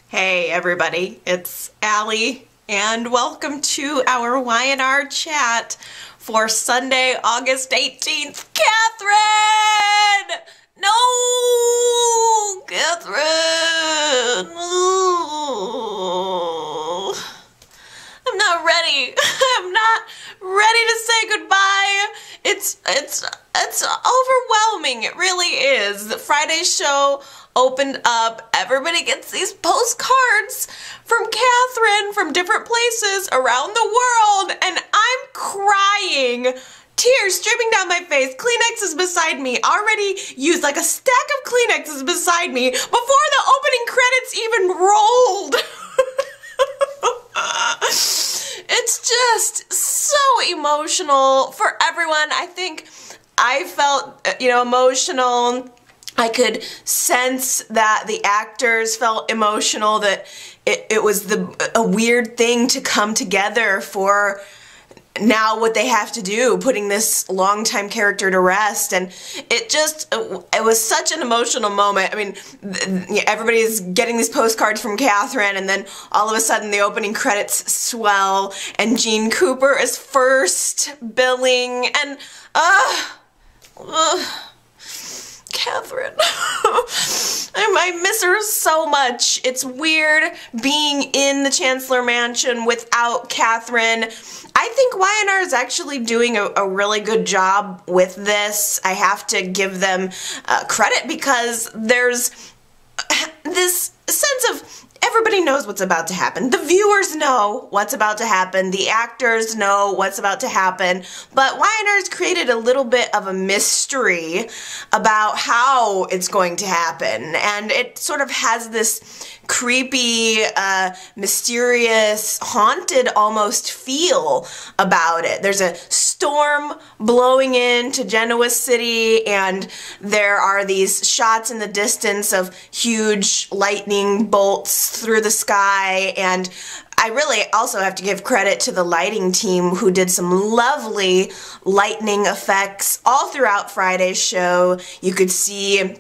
Hey everybody, it's Allie and welcome to our Y&R chat for Sunday, August 18th. Katherine! No! Katherine! No. I'm not ready. I'm not ready to say goodbye. It's overwhelming. It really is. The Friday show opened up. Everybody gets these postcards from Katherine from different places around the world, and I'm crying. Tears streaming down my face. Kleenex is beside me. Already used like a stack of Kleenexes beside me before the opening credits even rolled. It's just so emotional for everyone. I think I felt, emotional. I could sense that the actors felt emotional, that it was a weird thing to come together for now what they have to do, putting this longtime character to rest. And it was such an emotional moment. I mean, everybody's getting these postcards from Katherine, and then all of a sudden the opening credits swell and Gene Cooper is first billing, and Katherine. I miss her so much. It's weird being in the Chancellor Mansion without Katherine. I think Y&R is actually doing a really good job with this. I have to give them credit because there's this sense of everybody knows what's about to happen. The viewers know what's about to happen. The actors know what's about to happen. But Y&R has created a little bit of a mystery about how it's going to happen. And it sort of has this creepy, mysterious, haunted almost feel about it. There's a storm blowing into Genoa City, and there are these shots in the distance of huge lightning bolts through the sky, and I really also have to give credit to the lighting team who did some lovely lightning effects all throughout Friday's show. You could see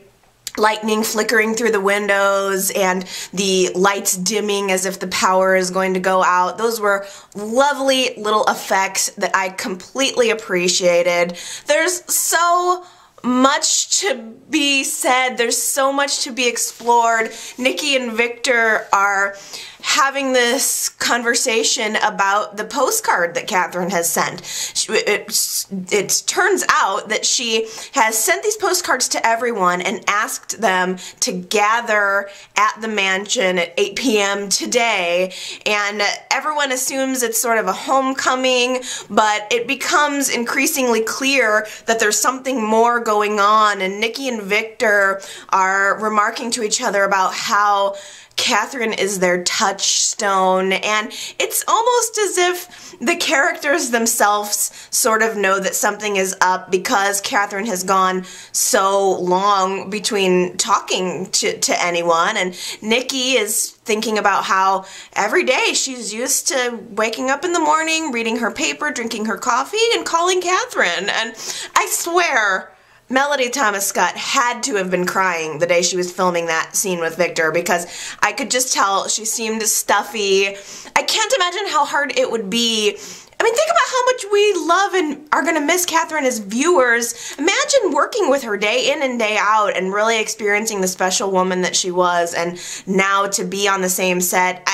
lightning flickering through the windows and the lights dimming as if the power is going to go out. Those were lovely little effects that I completely appreciated. There's so much to be said. There's so much to be explored. Nikki and Victor are having this conversation about the postcard that Katherine has sent. It turns out that she has sent these postcards to everyone and asked them to gather at the mansion at 8 p.m. today, and everyone assumes it's sort of a homecoming, but it becomes increasingly clear that there's something more going on, and Nikki and Victor are remarking to each other about how Katherine is their touchstone, and it's almost as if the characters themselves sort of know that something is up because Katherine has gone so long between talking to anyone, and Nikki is thinking about how every day she's used to waking up in the morning, reading her paper, drinking her coffee, and calling Katherine. And I swear, Melody Thomas Scott had to have been crying the day she was filming that scene with Victor, because I could just tell she seemed stuffy. I can't imagine how hard it would be. I mean, think about how much we love and are going to miss Katherine as viewers. Imagine working with her day in and day out and really experiencing the special woman that she was, and now to be on the same set.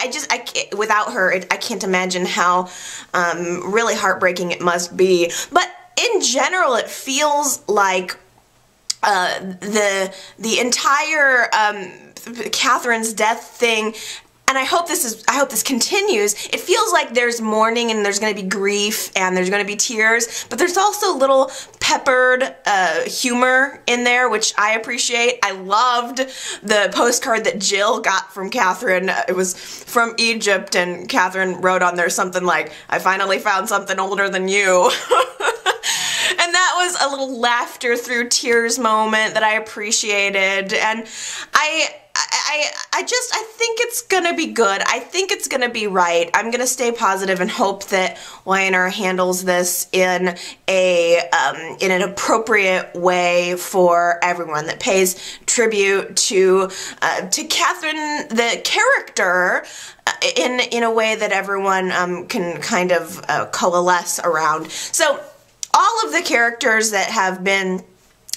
Without her, I can't imagine how really heartbreaking it must be. But in general, it feels like the entire Katherine's death thing, and I hope this continues. It feels like there's mourning and there's going to be grief and there's going to be tears, but there's also little peppered humor in there, which I appreciate. I loved the postcard that Jill got from Katherine. It was from Egypt, and Katherine wrote on there something like, "I finally found something older than you." And that was a little laughter through tears moment that I appreciated. And I I think it's gonna be good. I think it's gonna be right. I'm gonna stay positive and hope that Weiner handles this in an appropriate way for everyone, that pays tribute to Katherine, the character, in a way that everyone can kind of coalesce around. So all of the characters that have been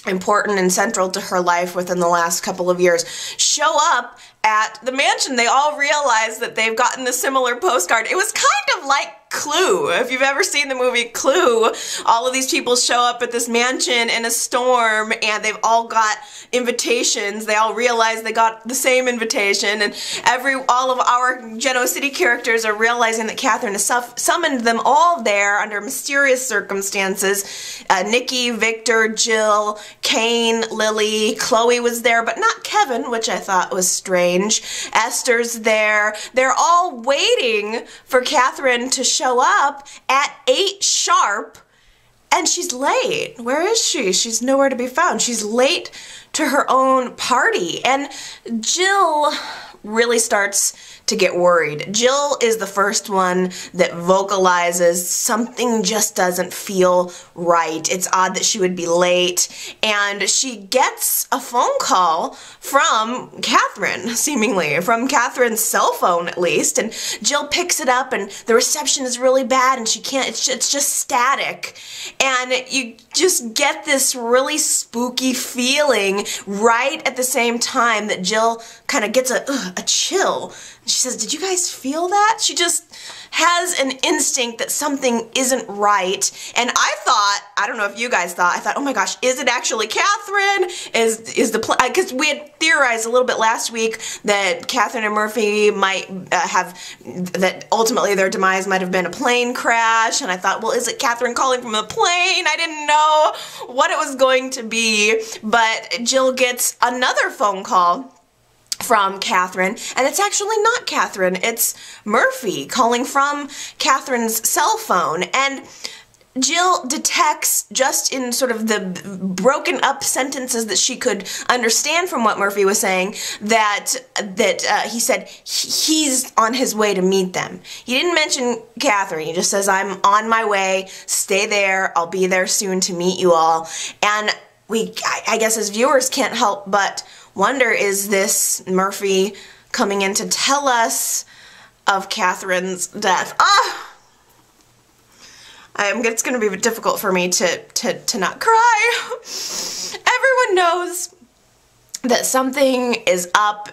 important and central to her life within the last couple of years show up at the mansion. They all realize that they've gotten a similar postcard. It was kind of like Clue. If you've ever seen the movie Clue, all of these people show up at this mansion in a storm and they've all got invitations. They all realize they got the same invitation, and all of our Genoa City characters are realizing that Katherine has summoned them all there under mysterious circumstances. Nikki, Victor, Jill, Kane, Lily, Chloe was there, but not Kevin, which I thought was strange. Esther's there. They're all waiting for Katherine to show up at 8 sharp, and she's late. Where is she? She's nowhere to be found. She's late to her own party, and Jill really starts to get worried. Jill is the first one that vocalizes something just doesn't feel right. It's odd that she would be late, and she gets a phone call from Katherine, seemingly, from Katherine's cell phone at least, and Jill picks it up, and the reception is really bad, and she can't, it's just static, and you just get this really spooky feeling right at the same time that Jill kind of gets a chill. She says, "Did you guys feel that?" She just has an instinct that something isn't right. And I thought, I don't know if you guys thought, I thought, oh my gosh, is it actually Katherine? Is the plan, because we had theorized a little bit last week that Katherine and Murphy might that ultimately their demise might have been a plane crash. And I thought, well, is it Katherine calling from a plane? I didn't know what it was going to be. But Jill gets another phone call from Katherine, and it's actually not Katherine, it's Murphy calling from Katherine's cell phone, and Jill detects, just in sort of the broken up sentences that she could understand from what Murphy was saying, that he said he's on his way to meet them. He didn't mention Katherine, he just says, "I'm on my way, stay there, I'll be there soon to meet you all." And I guess as viewers can't help but wonder, is this Murphy coming in to tell us of Katherine's death? It's going to be difficult for me to not cry. Everyone knows that something is up.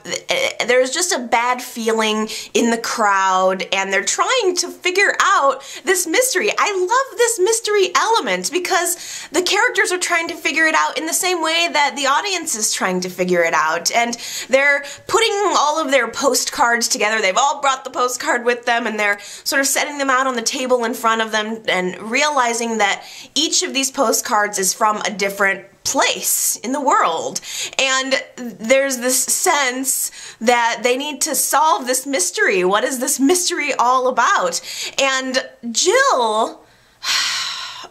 There's just a bad feeling in the crowd, and they're trying to figure out this mystery. I love this mystery element because the characters are trying to figure it out in the same way that the audience is trying to figure it out, and they're putting all of their postcards together. They've all brought the postcard with them, and they're sort of setting them out on the table in front of them and realizing that each of these postcards is from a different place in the world, and there's this sense that they need to solve this mystery. What is this mystery all about? And Jill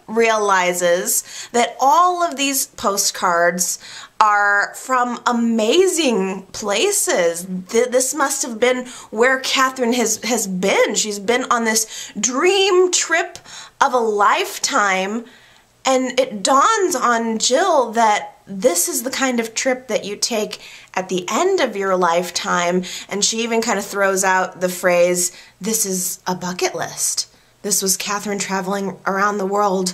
realizes that all of these postcards are from amazing places. This must have been where Katherine has been. She's been on this dream trip of a lifetime. And it dawns on Jill that this is the kind of trip that you take at the end of your lifetime. And she even kind of throws out the phrase, "This is a bucket list." This was Katherine traveling around the world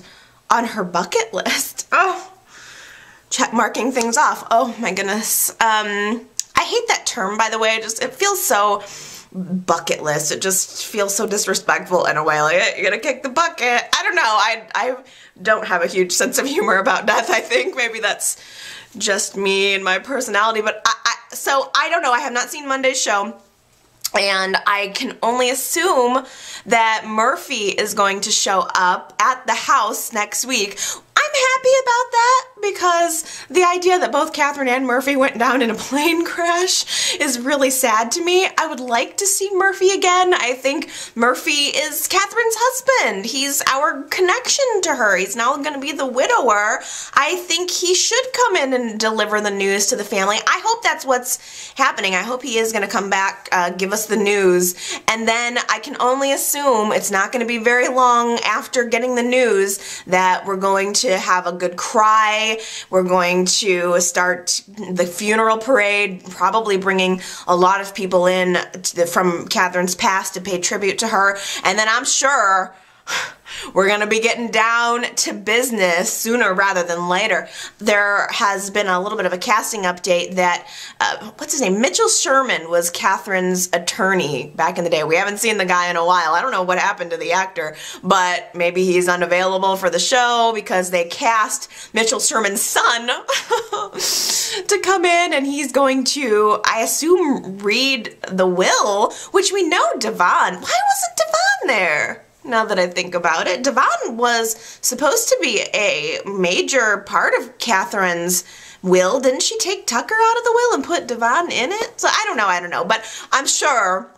on her bucket list. Oh, check marking things off. Oh my goodness. I hate that term, by the way. It feels so bucket list. It just feels so disrespectful in a way. Like, you're gonna kick the bucket. I don't know. I don't have a huge sense of humor about death. I think maybe that's just me and my personality. But so I don't know. I have not seen Monday's show, and I can only assume that Murphy is going to show up at the house next week. I'm happy about that because the idea that both Katherine and Murphy went down in a plane crash is really sad to me. I would like to see Murphy again. I think Murphy is Katherine's husband. He's our connection to her. He's now going to be the widower. I think he should come in and deliver the news to the family. I hope that's what's happening. I hope he is going to come back, give us the news, and then I can only assume it's not going to be very long after getting the news that we're going to have a good cry. We're going to start the funeral parade, probably bringing a lot of people in from Katherine's past to pay tribute to her, and then I'm sure we're going to be getting down to business sooner rather than later. There has been a little bit of a casting update that, what's his name? Mitchell Sherman was Katherine's attorney back in the day. We haven't seen the guy in a while. I don't know what happened to the actor, but maybe he's unavailable for the show because they cast Mitchell Sherman's son to come in, and he's going to, I assume, read the will, which we know Devon. Why wasn't Devon there? Now that I think about it, Devon was supposed to be a major part of Katherine's will. Didn't she take Tucker out of the will and put Devon in it? So I don't know, but I'm sure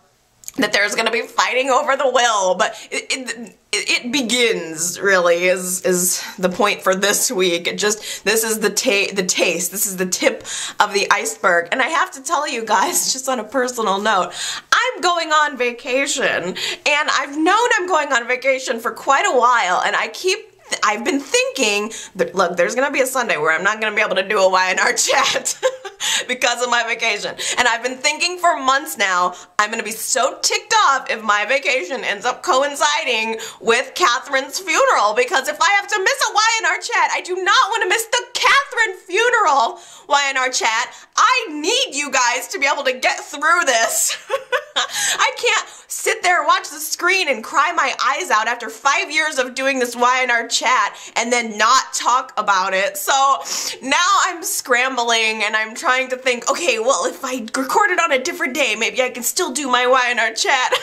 that there's going to be fighting over the will, but it begins, really, is the point for this week. This is the taste, this is the tip of the iceberg, and I have to tell you guys, just on a personal note, I'm going on vacation, and I've known I'm going on vacation for quite a while, and I've been thinking that, look, there's going to be a Sunday where I'm not going to be able to do a Y&R chat because of my vacation. And I've been thinking for months now, I'm going to be so ticked off if my vacation ends up coinciding with Katherine's funeral, because if I have to miss a Y&R chat, I do not want to miss the Katherine funeral Y&R chat. I need you guys to be able to get through this. I can't sit there and watch the screen and cry my eyes out after 5 years of doing this Y&R chat and then not talk about it. So now I'm scrambling and I'm trying to think, okay, well, if I record it on a different day, maybe I can still do my Y&R chat.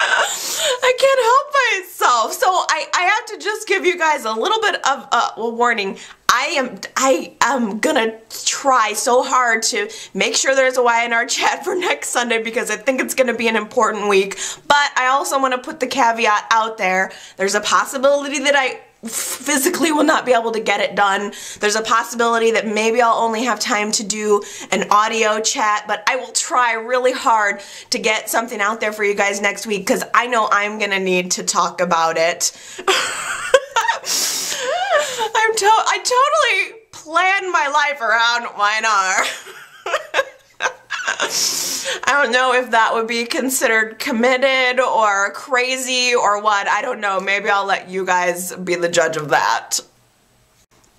I can't help myself. So I have to just give you guys a little bit of a warning. I am gonna try so hard to make sure there's a Y&R chat for next Sunday because I think it's gonna be an important week. But I also want to put the caveat out there. There's a possibility that I physically will not be able to get it done. There's a possibility that maybe I'll only have time to do an audio chat, but I will try really hard to get something out there for you guys next week because I know I'm gonna need to talk about it. I totally planned my life around Y&R. I don't know if that would be considered committed or crazy or what. I don't know. Maybe I'll let you guys be the judge of that.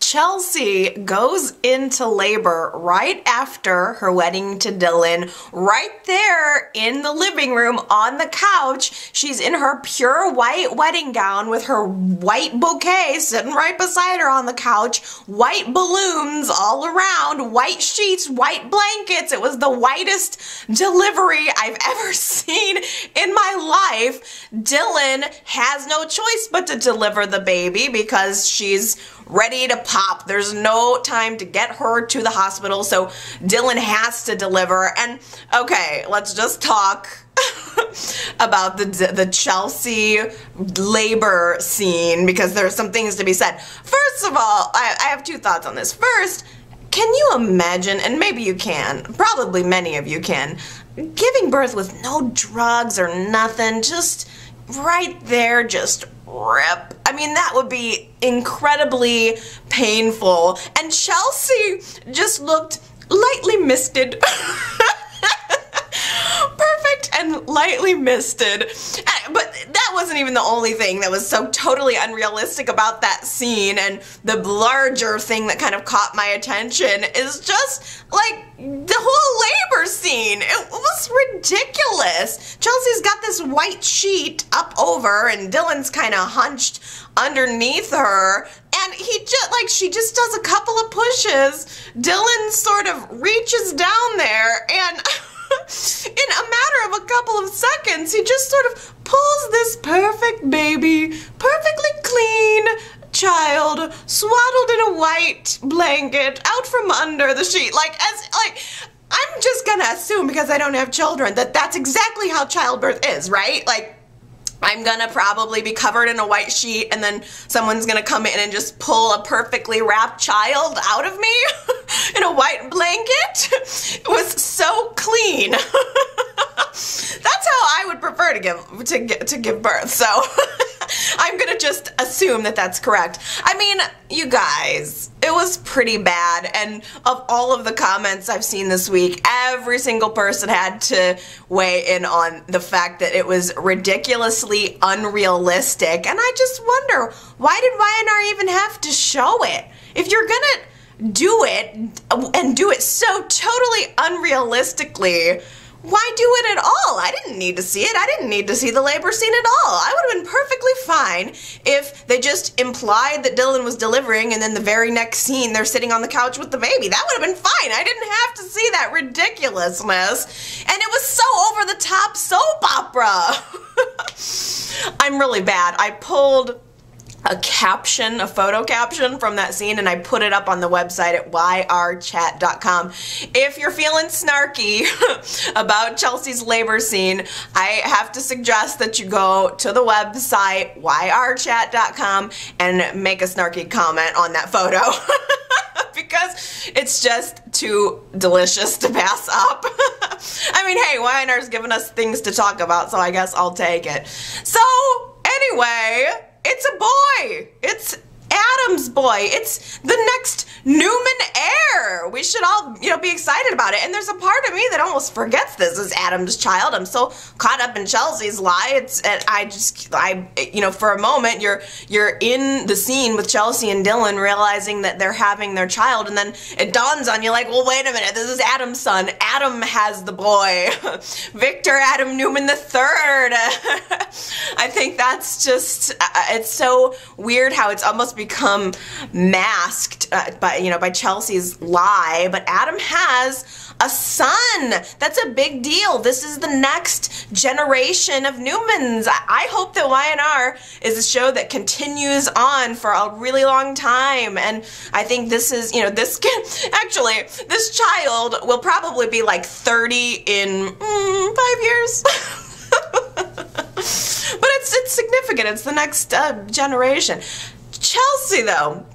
Chelsea goes into labor right after her wedding to Dylan, right there in the living room on the couch. She's in her pure white wedding gown with her white bouquet sitting right beside her on the couch, white balloons all around, white sheets, white blankets. It was the whitest delivery I've ever seen in my life. Dylan has no choice but to deliver the baby because she's ready to pop. There's no time to get her to the hospital, so Dylan has to deliver. And okay, let's just talk about the Chelsea labor scene because there's some things to be said. First of all, I have two thoughts on this. First, can you imagine, and maybe you can, probably many of you can, giving birth with no drugs or nothing, just right there, just rip. I mean, that would be incredibly painful. And Chelsea just looked lightly misted. Perfect and lightly misted. But that wasn't even the only thing that was so totally unrealistic about that scene, and the larger thing that kind of caught my attention is just like the whole labor scene. It was ridiculous. Chelsea's got this white sheet up over and Dylan's kind of hunched underneath her, and she just does a couple of pushes. Dylan sort of reaches down there and in a matter of a couple of seconds, he just sort of pulls this perfect baby, perfectly clean child, swaddled in a white blanket out from under the sheet. I'm just gonna assume, because I don't have children, that that's exactly how childbirth is, right? Like, I'm gonna probably be covered in a white sheet, and then someone's gonna come in and just pull a perfectly wrapped child out of me in a white blanket. It was so clean. That's how I would prefer to give birth. So I'm gonna just assume that that's correct. I mean, you guys, it was pretty bad, and of all of the comments I've seen this week, every single person had to weigh in on the fact that it was ridiculously unrealistic, and I just wonder, why did Y&R even have to show it? If you're gonna do it, and do it so totally unrealistically, why do it at all? I didn't need to see it. I didn't need to see the labor scene at all. I would have been perfectly fine if they just implied that Dylan was delivering, and then the very next scene they're sitting on the couch with the baby. That would have been fine. I didn't have to see that ridiculousness. And it was so over the top soap opera. I'm really bad. I pulled a photo caption from that scene, and I put it up on the website at yrchat.com. If you're feeling snarky about Chelsea's labor scene, I have to suggest that you go to the website yrchat.com and make a snarky comment on that photo. Because it's just too delicious to pass up. I mean, hey, Y&R's giving us things to talk about, so I guess I'll take it. So, anyway, it's a boy. It's Adam's boy. It's the next Newman heir. We should all, be excited about it. And there's a part of me that almost forgets this is Adam's child. I'm so caught up in Chelsea's lie. For a moment, you're in the scene with Chelsea and Dylan realizing that they're having their child, and then it dawns on you like, well, wait a minute, this is Adam's son. Adam has the boy. Victor Adam Newman III. I think that's just, it's so weird how it's almost become masked by Chelsea's lie, but Adam has a son. That's a big deal. This is the next generation of Newmans. I hope that Y&R is a show that continues on for a really long time, and I think this is, this child will probably be like 30 in 5 years. But it's significant. It's the next generation. Chelsea, though,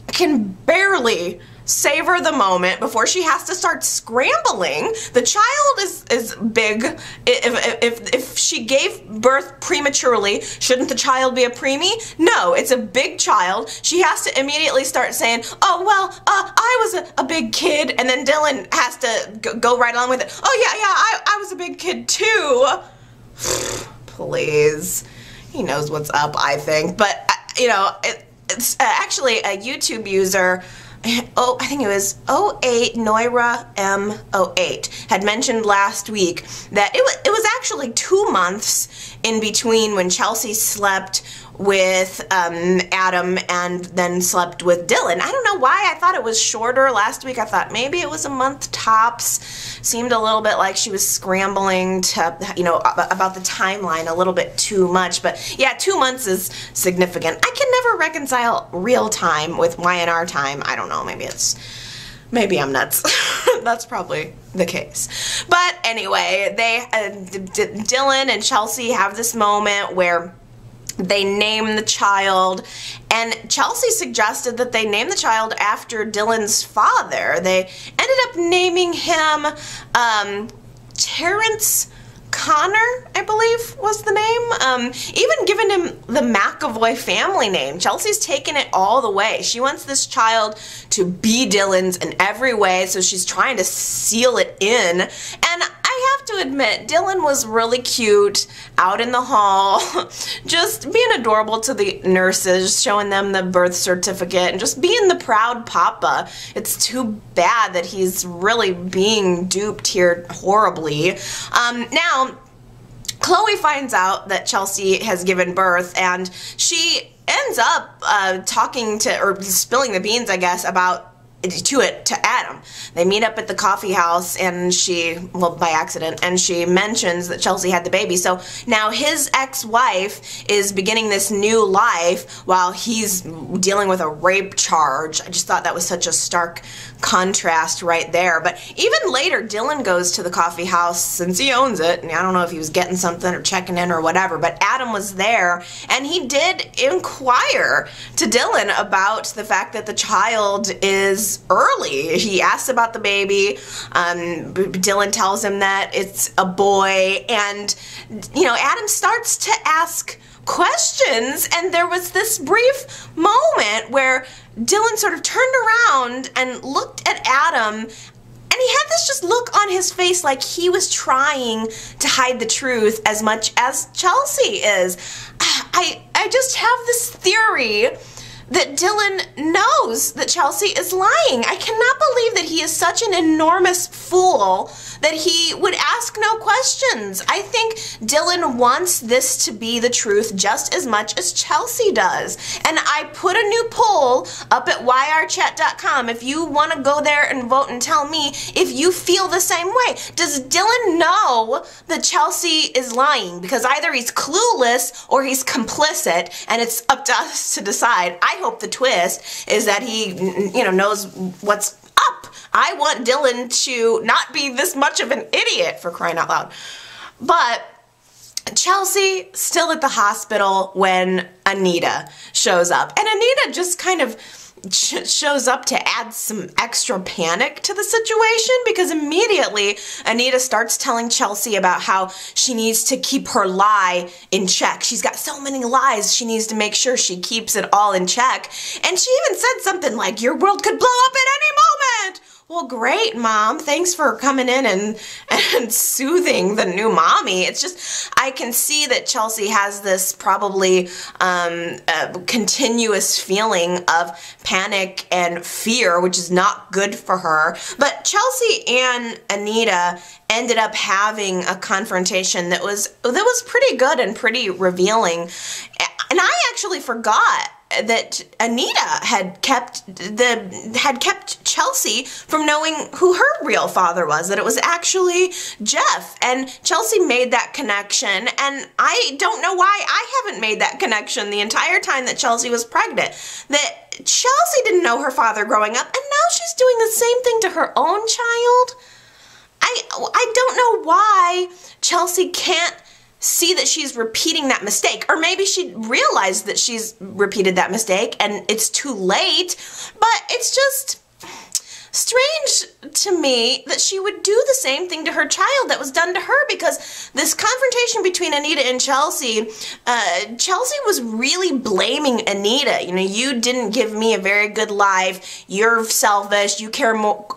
can barely savor the moment before she has to start scrambling. The child is big. If she gave birth prematurely, shouldn't the child be a preemie? No, it's a big child. She has to immediately start saying, oh, well, I was a big kid, and then Dylan has to go right along with it. Oh, yeah, I was a big kid, too. Please. He knows what's up, I think. But, it's actually a YouTube user, I think it was 08 Noira M08, had mentioned last week that it was actually 2 months in between when Chelsea slept with Adam and then slept with Dylan. I don't know why I thought it was shorter last week. I thought maybe it was a month tops. Seemed a little bit like she was scrambling to, about the timeline a little bit too much. But yeah, 2 months is significant. I can never reconcile real time with Y&R time. I don't know, maybe I'm nuts. That's probably the case. But anyway, Dylan and Chelsea have this moment where they name the child, and Chelsea suggested that they name the child after Dylan's father. They ended up naming him Terrence Connor, I believe was the name. Even giving him the McAvoy family name. Chelsea's taken it all the way. She wants this child to be Dylan's in every way, so she's trying to seal it in. And I have to admit, Dylan was really cute out in the hall, just being adorable to the nurses, showing them the birth certificate, and just being the proud papa. It's too bad that he's really being duped here horribly. Now, Chloe finds out that Chelsea has given birth, and she ends up talking to, or spilling the beans, I guess, about to Adam. They meet up at the coffee house, and by accident, and she mentions that Chelsea had the baby. So now his ex-wife is beginning this new life while he's dealing with a rape charge. I just thought that was such a stark contrast right there. But even later, Dylan goes to the coffee house since he owns it, and I don't know if he was getting something or checking in or whatever, but Adam was there, and he did inquire to Dylan about the fact that the child is early. He asks about the baby. Dylan tells him that it's a boy, and Adam starts to ask questions, and there was this brief moment where Dylan sort of turned around and looked at Adam, and he had this just look on his face like he was trying to hide the truth as much as Chelsea is. I just have this theory that Dylan knows that Chelsea is lying. I cannot believe that he is such an enormous fool that he would ask no questions. I think Dylan wants this to be the truth just as much as Chelsea does. And I put a new poll up at yrchat.com if you want to go there and vote and tell me if you feel the same way. Does Dylan know that Chelsea is lying? Because either he's clueless or he's complicit, and it's up to us to decide. I hope the twist is that he, knows what's up. I want Dylan to not be this much of an idiot, for crying out loud. But Chelsea still at the hospital when Anita shows up. And Anita just kind of shows up to add some extra panic to the situation, because immediately Anita starts telling Chelsea about how she needs to keep her lie in check. She's got so many lies, she needs to make sure she keeps it all in check. And she even said something like, your world could blow up at any moment. Well, great, Mom. Thanks for coming in and soothing the new mommy. It's just, I can see that Chelsea has this probably continuous feeling of panic and fear, which is not good for her. But Chelsea and Anita ended up having a confrontation that was pretty good and pretty revealing. And I actually forgot that Anita had kept Chelsea from knowing who her real father was, that it was actually Jeff. And Chelsea made that connection, and I don't know why I haven't made that connection the entire time that Chelsea was pregnant. That Chelsea didn't know her father growing up, and now she's doing the same thing to her own child. I don't know why Chelsea can't see that she's repeating that mistake. Or maybe she realized that she's repeated that mistake and it's too late. But it's just strange to me that she would do the same thing to her child that was done to her, because this confrontation between Anita and Chelsea, Chelsea was really blaming Anita. You didn't give me a very good life. You're selfish. You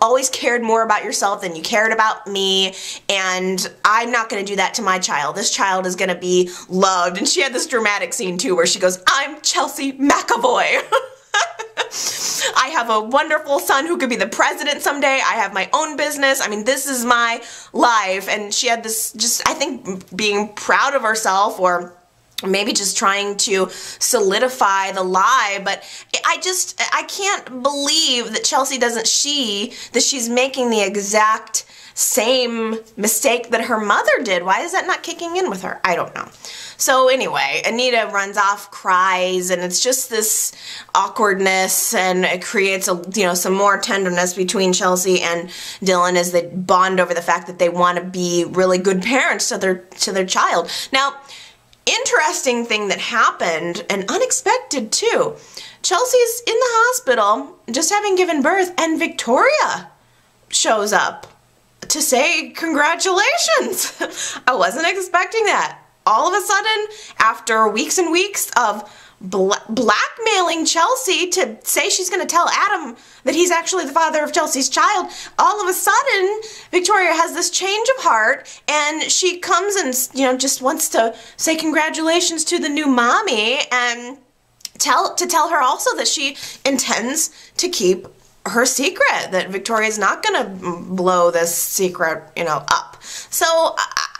always cared more about yourself than you cared about me, and I'm not going to do that to my child. This child is going to be loved. And she had this dramatic scene too where she goes, I'm Chelsea McAvoy. I have a wonderful son who could be the president someday. I have my own business. I mean, this is my life. And she had this, just, I think, being proud of herself, or maybe just trying to solidify the lie. But I can't believe that Chelsea doesn't see that she's making the exact same mistake that her mother did. Why is that not kicking in with her? I don't know. So anyway, Anita runs off, cries, and it's just this awkwardness, and it creates some more tenderness between Chelsea and Dylan as they bond over the fact that they want to be really good parents to their child. Now, interesting thing that happened, and unexpected too. Chelsea's in the hospital just having given birth, and Victoria shows up to say congratulations. I wasn't expecting that. All of a sudden, after weeks and weeks of blackmailing Chelsea to say she's going to tell Adam that he's actually the father of Chelsea's child, all of a sudden, Victoria has this change of heart, and she comes and, just wants to say congratulations to the new mommy, and tell her also that she intends to keep her secret, that Victoria's not going to blow this secret, up. So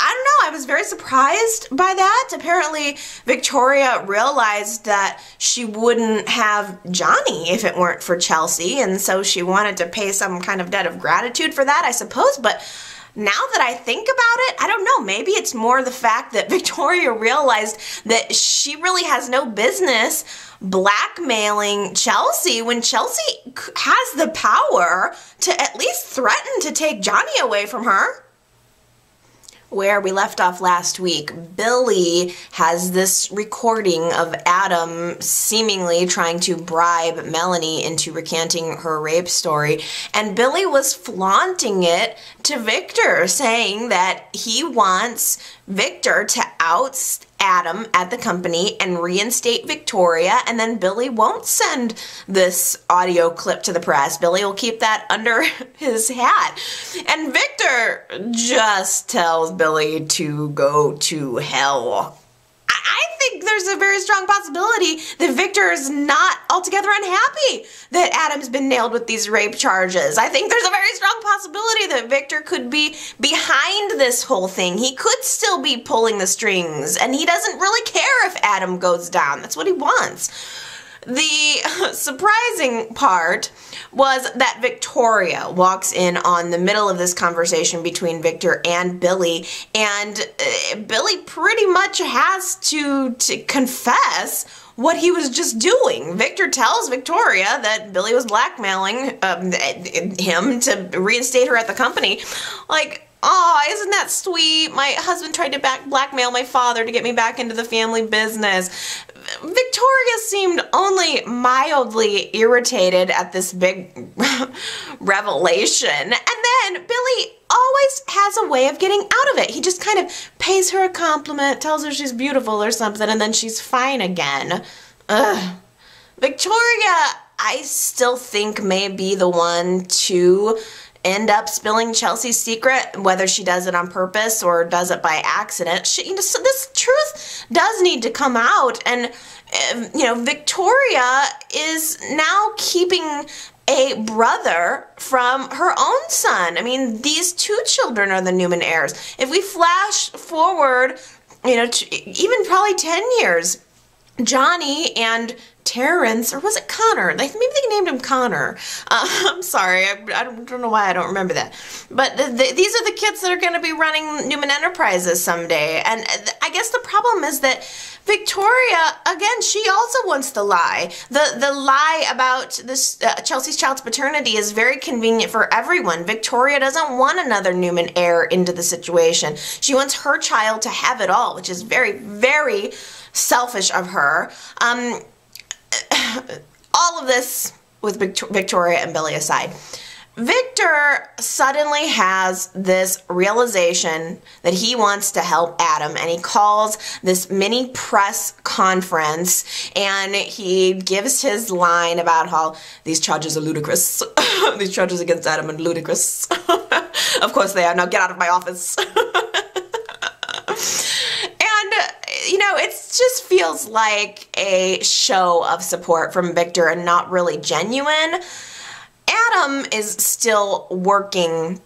don't know, I was very surprised by that. Apparently, Victoria realized that she wouldn't have Johnny if it weren't for Chelsea, and so she wanted to pay some kind of debt of gratitude for that, I suppose, but now that I think about it, I don't know, maybe it's more the fact that Victoria realized that she really has no business blackmailing Chelsea when Chelsea has the power to at least threaten to take Johnny away from her. Where we left off last week, Billy has this recording of Adam seemingly trying to bribe Melanie into recanting her rape story, and Billy was flaunting it to Victor, saying that he wants Victor to oust Adam at the company and reinstate Victoria, and then Billy won't send this audio clip to the press. Billy will keep that under his hat. And Victor just tells Billy to go to hell. I think there's a very strong possibility that Victor is not altogether unhappy that Adam's been nailed with these rape charges. I think there's a very strong possibility that Victor could be behind this whole thing. He could still be pulling the strings, and he doesn't really care if Adam goes down. That's what he wants. The surprising part was that Victoria walks in on the middle of this conversation between Victor and Billy, and Billy pretty much has to confess what he was just doing. Victor tells Victoria that Billy was blackmailing him to reinstate her at the company. Like, oh, isn't that sweet? My husband tried to blackmail my father to get me back into the family business. Victoria seemed only mildly irritated at this big revelation. And then Billy always has a way of getting out of it. He just kind of pays her a compliment, tells her she's beautiful or something, and then she's fine again. Ugh. Victoria, I still think, may be the one to end up spilling Chelsea's secret, whether she does it on purpose or does it by accident. So this truth does need to come out, and Victoria is now keeping a brother from her own son. I mean, these two children are the Newman heirs. If we flash forward, even probably 10 years, Johnny and Terrence, or was it Connor? Maybe they named him Connor. I'm sorry, I don't know why I don't remember that. But these are the kids that are going to be running Newman Enterprises someday. And I guess the problem is that Victoria, again, she also wants the lie. The lie about this Chelsea's child's paternity is very convenient for everyone. Victoria doesn't want another Newman heir into the situation. She wants her child to have it all, which is very, very selfish of her. All of this with Victoria and Billy aside, Victor suddenly has this realization that he wants to help Adam, and he calls this mini press conference, and he gives his line about how these charges are ludicrous. These charges against Adam are ludicrous. Of course they are. Now get out of my office. It just feels like a show of support from Victor and not really genuine. Adam is still working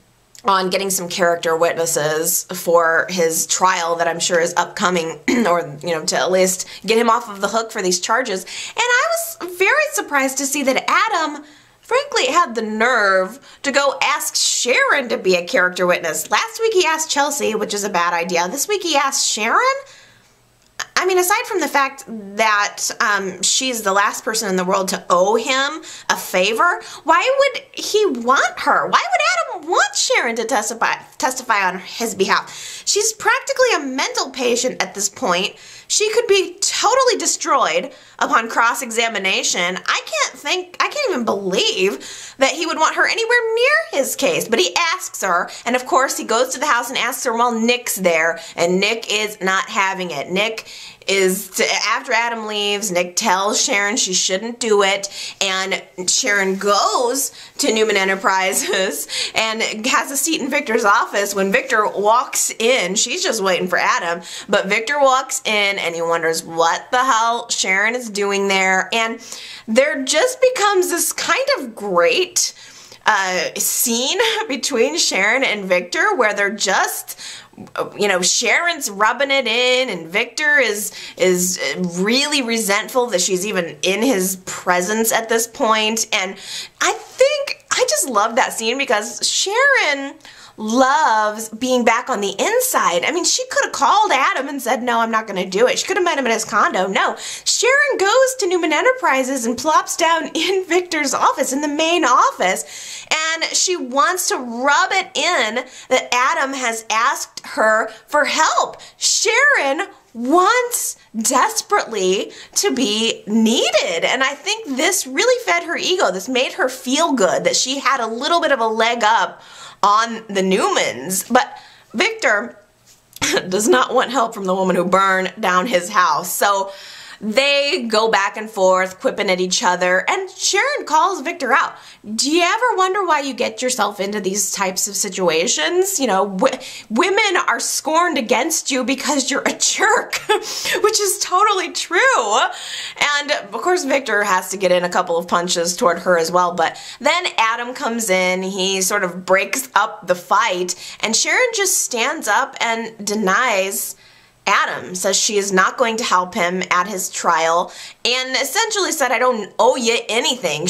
on getting some character witnesses for his trial that I'm sure is upcoming, or, to at least get him off of the hook for these charges. And I was very surprised to see that Adam frankly had the nerve to go ask Sharon to be a character witness. Last week he asked Chelsea, which is a bad idea. This week he asked Sharon? I mean, aside from the fact that she's the last person in the world to owe him a favor, why would he want her? Why would Adam want Sharon to testify on his behalf? She's practically a mental patient at this point. She could be totally destroyed upon cross-examination. I can't even believe that he would want her anywhere near his case. But he asks her, and of course he goes to the house and asks her while Nick's there, and Nick is not having it. After Adam leaves, Nick tells Sharon she shouldn't do it, and Sharon goes to Newman Enterprises and has a seat in Victor's office. When Victor walks in, she's just waiting for Adam, but Victor walks in and he wonders what the hell Sharon is doing there, and there just becomes this kind of great scene between Sharon and Victor where they're just you know, Sharon's rubbing it in, and Victor is really resentful that she's even in his presence at this point. And I just love that scene because Sharon loves being back on the inside. I mean, she could have called Adam and said, no, I'm not going to do it. She could have met him at his condo. No, Sharon goes to Newman Enterprises and plops down in Victor's office, in the main office, and she wants to rub it in that Adam has asked her for help. Sharon wants desperately to be needed, and I think this really fed her ego. This made her feel good that she had a little bit of a leg up on the Newmans. But Victor does not want help from the woman who burned down his house. So they go back and forth, quipping at each other, and Sharon calls Victor out. Do you ever wonder why you get yourself into these types of situations? You know, women are scorned against you because you're a jerk, which is totally true. And of course, Victor has to get in a couple of punches toward her as well. But then Adam comes in, he sort of breaks up the fight, and Sharon just stands up and denies Adam, says she is not going to help him at his trial, and essentially said, I don't owe you anything.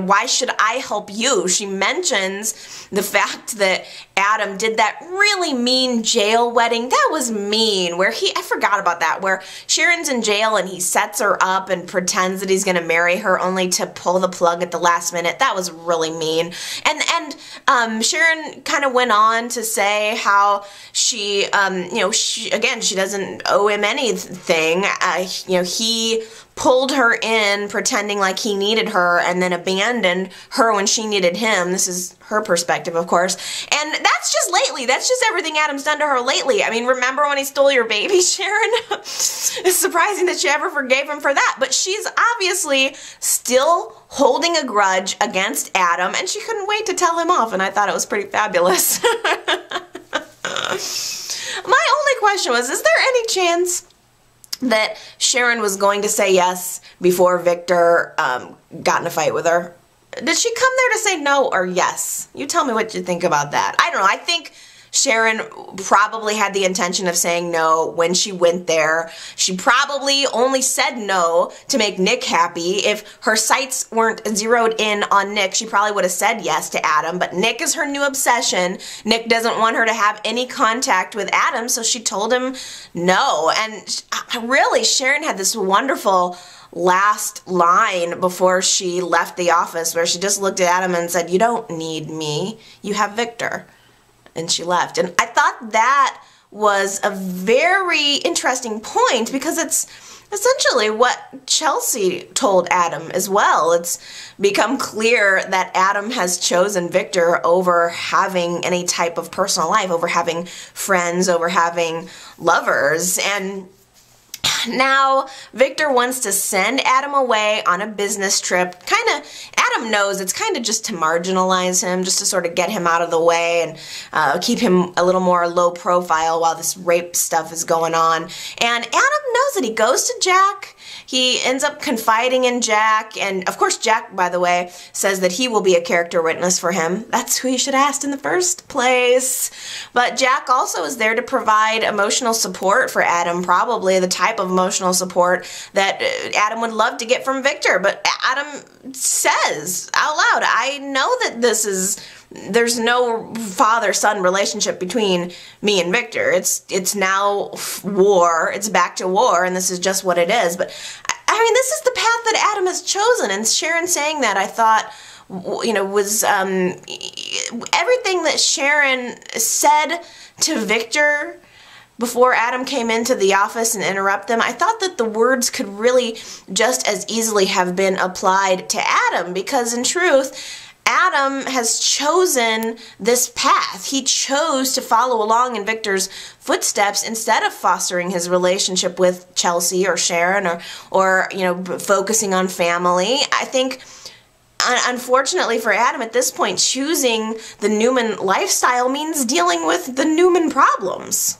Why should I help you? She mentions the fact that Adam did that really mean jail wedding. That was mean, where I forgot about that, where Sharon's in jail and he sets her up and pretends that he's going to marry her only to pull the plug at the last minute. That was really mean. And Sharon kind of went on to say how she doesn't owe him anything. He pulled her in pretending like he needed her and then abandoned her when she needed him. This is her perspective, of course. And that's just lately. That's just everything Adam's done to her lately. I mean, remember when he stole your baby, Sharon? It's surprising that she ever forgave him for that. But she's obviously still holding a grudge against Adam, and she couldn't wait to tell him off, and I thought it was pretty fabulous. My only question was, is there any chance that Sharon was going to say yes before Victor got in a fight with her? Did she come there to say no or yes? You tell me what you think about that. I don't know. I think Sharon probably had the intention of saying no when she went there. She probably only said no to make Nick happy. If her sights weren't zeroed in on Nick, she probably would have said yes to Adam, but Nick is her new obsession. Nick doesn't want her to have any contact with Adam, so she told him no. And really, Sharon had this wonderful last line before she left the office where she just looked at Adam and said, you don't need me, you have Victor. And she left. And I thought that was a very interesting point because it's essentially what Chelsea told Adam as well. It's become clear that Adam has chosen Victor over having any type of personal life, over having friends, over having lovers. And now Victor wants to send Adam away on a business trip. Adam knows it's kind of just to marginalize him, just to sort of get him out of the way and keep him a little more low profile while this rape stuff is going on. And Adam knows that he goes to Jack. He ends up confiding in Jack, and of course Jack, by the way, says that he will be a character witness for him. That's who you should have asked in the first place. But Jack also is there to provide emotional support for Adam, probably the type of emotional support that Adam would love to get from Victor. But Adam says out loud, I know that there's no father-son relationship between me and Victor. It's now war. It's back to war, and this is just what it is. But I mean, this is the path that Adam has chosen, and Sharon saying that, I thought, was everything that Sharon said to Victor before Adam came into the office and interrupted them. I thought that the words could really just as easily have been applied to Adam, because in truth, Adam has chosen this path. He chose to follow along in Victor's footsteps instead of fostering his relationship with Chelsea or Sharon or focusing on family. I think, unfortunately for Adam at this point, choosing the Newman lifestyle means dealing with the Newman problems.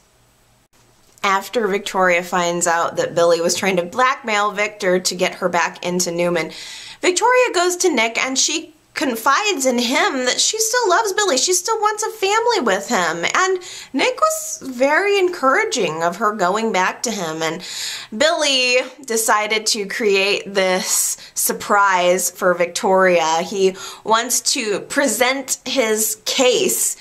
After Victoria finds out that Billy was trying to blackmail Victor to get her back into Newman, Victoria goes to Nick and she confides in him that she still loves Billy. She still wants a family with him. And Nick was very encouraging of her going back to him. And Billy decided to create this surprise for Victoria. He wants to present his case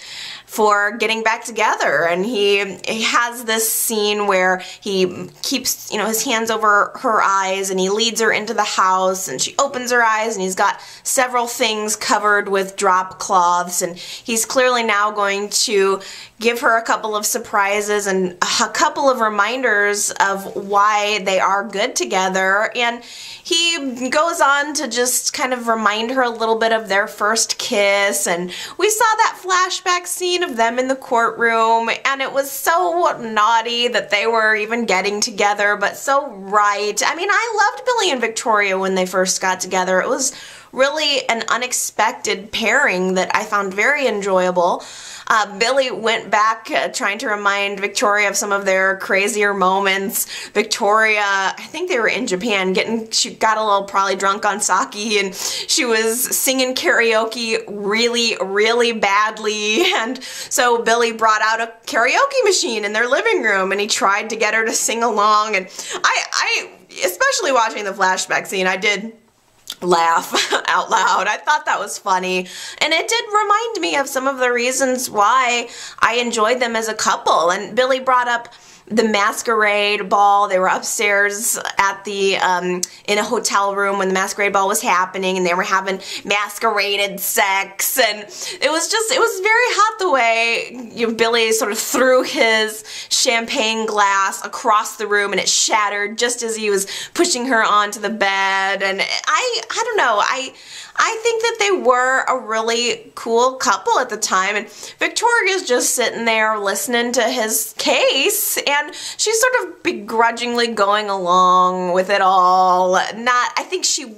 for getting back together, and he has this scene where he keeps, you know, his hands over her eyes, and he leads her into the house, and she opens her eyes, and he's got several things covered with drop cloths, and he's clearly now going to give her a couple of surprises and a couple of reminders of why they are good together. And he goes on to just kind of remind her a little bit of their first kiss, and we saw that flashback scene of them in the courtroom, and it was so naughty that they were even getting together, but so right. I mean, I loved Billy and Victoria when they first got together. It was really an unexpected pairing that I found very enjoyable. Billy went back trying to remind Victoria of some of their crazier moments. Victoria, I think they were in Japan, she got a little probably drunk on sake, and she was singing karaoke really, really badly. And so Billy brought out a karaoke machine in their living room, and he tried to get her to sing along. And I especially watching the flashback scene, I did laugh out loud. I thought that was funny, and it did remind me of some of the reasons why I enjoyed them as a couple. And Billy brought up the masquerade ball. They were upstairs at the in a hotel room when the masquerade ball was happening, and they were having masqueraded sex, and it was very hot the way Billy sort of threw his champagne glass across the room, and it shattered just as he was pushing her onto the bed. And I don't know, I think that they were a really cool couple at the time, and Victoria's just sitting there listening to his case, and she's sort of begrudgingly going along with it all. I think she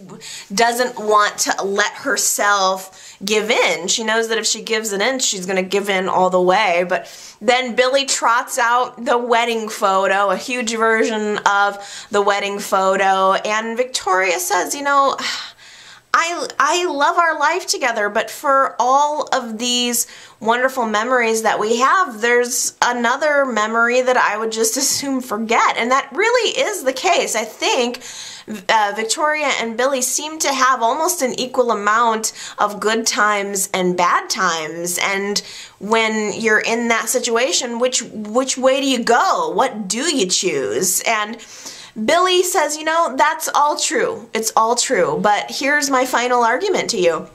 doesn't want to let herself give in. She knows that if she gives it in, she's going to give in all the way. But then Billy trots out the wedding photo, a huge version of the wedding photo, and Victoria says, you know, I love our life together, but for all of these wonderful memories that we have, there's another memory that I would just as soon forget. And that really is the case. I think Victoria and Billy seem to have almost an equal amount of good times and bad times. And when you're in that situation, which way do you go? What do you choose? And Billy says, you know, that's all true. It's all true. But here's my final argument to you.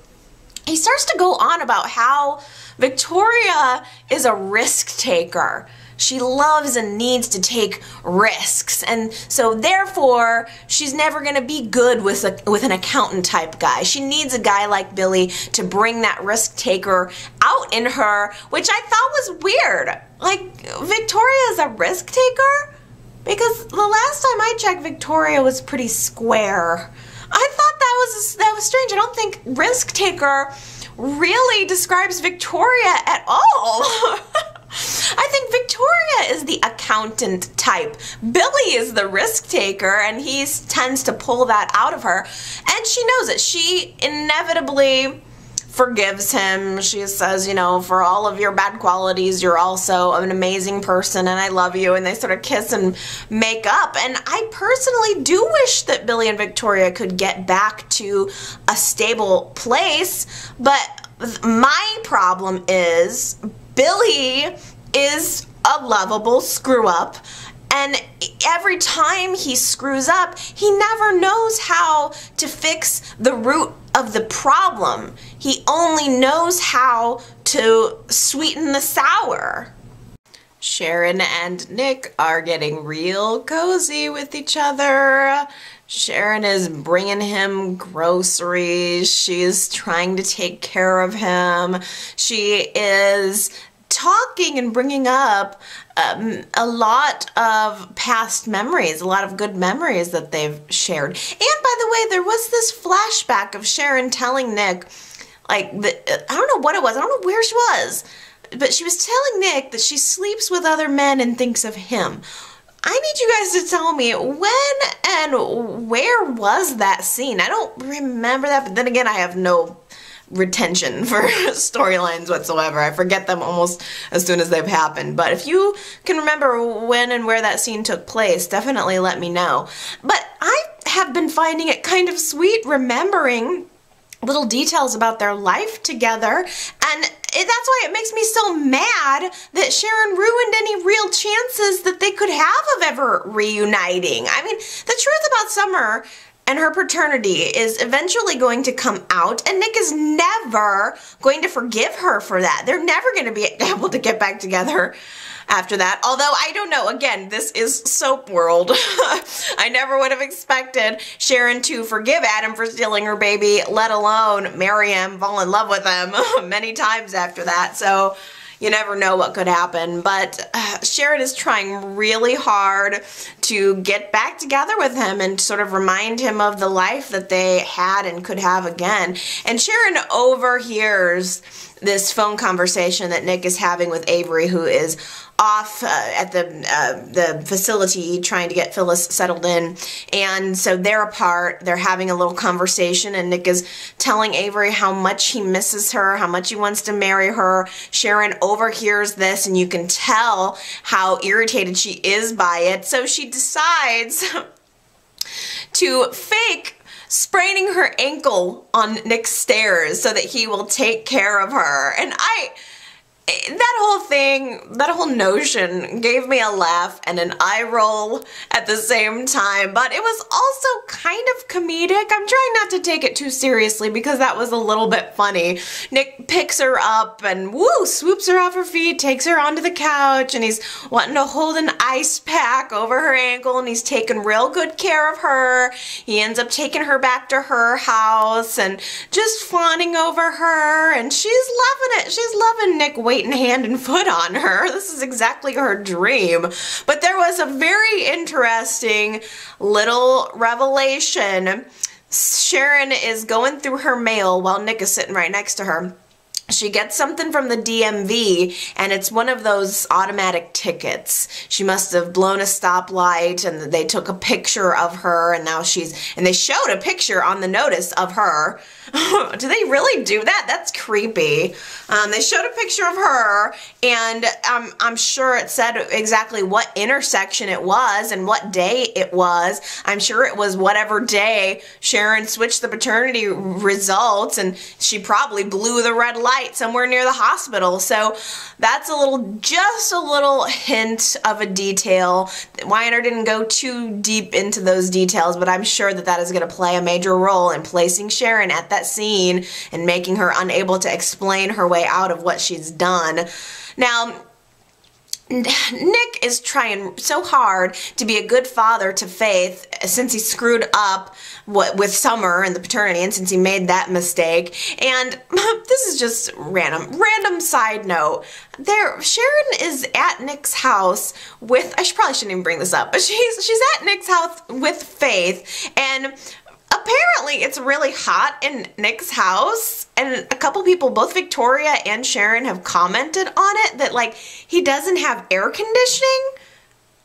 He starts to go on about how Victoria is a risk taker. She loves and needs to take risks, and so therefore she's never going to be good with an accountant type guy. She needs a guy like Billy to bring that risk taker out in her, which I thought was weird. Like, Victoria's a risk taker? Because the last time I checked, Victoria was pretty square. I thought that was strange. I don't think risk taker really describes Victoria at all. I think Victoria is the accountant type. Billy is the risk taker, and he tends to pull that out of her. And she knows it. She inevitably forgives him. She says, you know, for all of your bad qualities, you're also an amazing person, and I love you. And they sort of kiss and make up. And I personally do wish that Billy and Victoria could get back to a stable place. But my problem is Billy is a lovable screw-up. And every time he screws up, he never knows how to fix the root of the problem. He only knows how to sweeten the sour. Sharon and Nick are getting real cozy with each other. Sharon is bringing him groceries. She's trying to take care of him. She is talking and bringing up a lot of past memories, a lot of good memories that they've shared. And by the way, there was this flashback of Sharon telling Nick, like, I don't know what it was, I don't know where she was, but she was telling Nick that she sleeps with other men and thinks of him. I need you guys to tell me, when and where was that scene? I don't remember that, but then again, I have no retention for storylines whatsoever. I forget them almost as soon as they've happened. But if you can remember when and where that scene took place, definitely let me know. But I have been finding it kind of sweet remembering little details about their life together, and that's why it makes me so mad that Sharon ruined any real chances that they could have of ever reuniting. I mean, the truth about Summer and her paternity is eventually going to come out, and Nick is never going to forgive her for that. They're never going to be able to get back together after that. Although, I don't know, again, this is soap world. I never would have expected Sharon to forgive Adam for stealing her baby, let alone marry him, fall in love with him many times after that. So you never know what could happen. But Sharon is trying really hard to get back together with him and sort of remind him of the life that they had and could have again. And Sharon overhears this phone conversation that Nick is having with Avery, who is off at the facility trying to get Phyllis settled in. And so they're apart, they're having a little conversation, and Nick is telling Avery how much he misses her, how much he wants to marry her. Sharon overhears this, and you can tell how irritated she is by it. So she decides to fake spraining her ankle on Nick's stairs so that he will take care of her. And that whole thing, that whole notion gave me a laugh and an eye roll at the same time, but it was also kind of comedic. I'm trying not to take it too seriously because that was a little bit funny. Nick picks her up and woo, swoops her off her feet, takes her onto the couch, and he's wanting to hold an ice pack over her ankle, and he's taking real good care of her. He ends up taking her back to her house and just fawning over her, and she's loving it. She's loving Nick waiting hand and foot on her. This is exactly her dream. But there was a very interesting little revelation. Sharon is going through her mail while Nick is sitting right next to her. She gets something from the DMV, and it's one of those automatic tickets. She must have blown a stoplight, and they took a picture of her, and now and they showed a picture on the notice of her. Do they really do that? That's creepy. They showed a picture of her, and I'm sure it said exactly what intersection it was and what day it was. I'm sure it was whatever day Sharon switched the paternity results, and she probably blew the red light somewhere near the hospital. So that's just a little hint of a detail. Weiner didn't go too deep into those details, but I'm sure that is going to play a major role in placing Sharon at that scene and making her unable to explain her way out of what she's done. Now, Nick is trying so hard to be a good father to Faith since he screwed up with Summer and the paternity, and since he made that mistake. And this is just random side note. Sharon is at Nick's house with, I probably shouldn't even bring this up, but she's at Nick's house with Faith, and apparently it's really hot in Nick's house, and a couple people, both Victoria and Sharon, have commented on it that, like, he doesn't have air conditioning.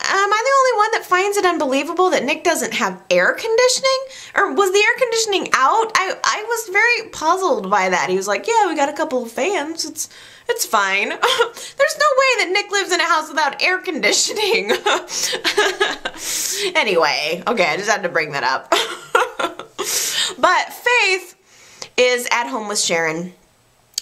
Am I the only one that finds it unbelievable that Nick doesn't have air conditioning? Or was the air conditioning out? I was very puzzled by that. He was like, yeah, we got a couple of fans. It's fine. There's no way that Nick lives in a house without air conditioning. Anyway, okay, I just had to bring that up. But Faith is at home with Sharon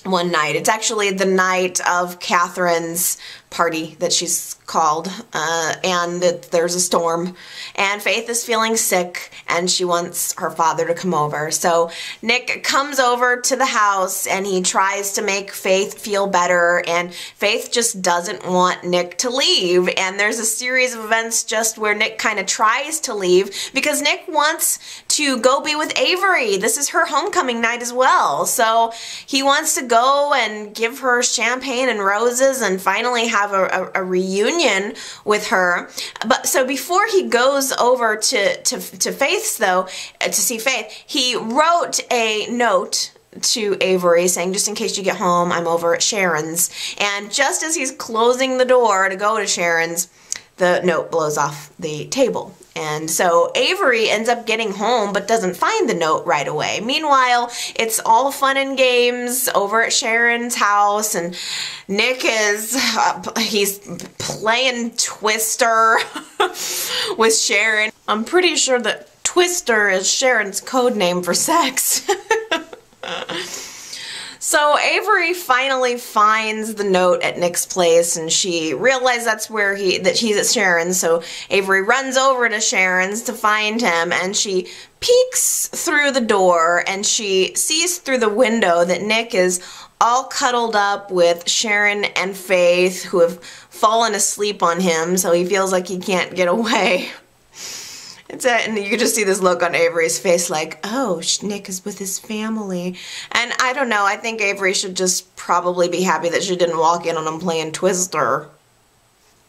one night. It's actually the night of Catherine's party that she's called, and there's a storm, and Faith is feeling sick, and she wants her father to come over. So Nick comes over to the house, and he tries to make Faith feel better, and Faith just doesn't want Nick to leave, and there's a series of events just where Nick kind of tries to leave because Nick wants to go be with Avery. This is her homecoming night as well, so he wants to go and give her champagne and roses and finally have a reunion with her. But so before he goes over to Faith's, though, to see Faith, he wrote a note to Avery saying, just in case you get home, I'm over at Sharon's. And just as he's closing the door to go to Sharon's, the note blows off the table. And so Avery ends up getting home but doesn't find the note right away. Meanwhile, it's all fun and games over at Sharon's house, and Nick he's playing Twister with Sharon. I'm pretty sure that Twister is Sharon's code name for sex. So Avery finally finds the note at Nick's place, and she realizes that he's at Sharon's. So Avery runs over to Sharon's to find him, and she peeks through the door, and she sees through the window that Nick is all cuddled up with Sharon and Faith, who have fallen asleep on him, so he feels like he can't get away. And you can just see this look on Avery's face like, oh, Nick is with his family. And I don't know, I think Avery should just probably be happy that she didn't walk in on him playing Twister.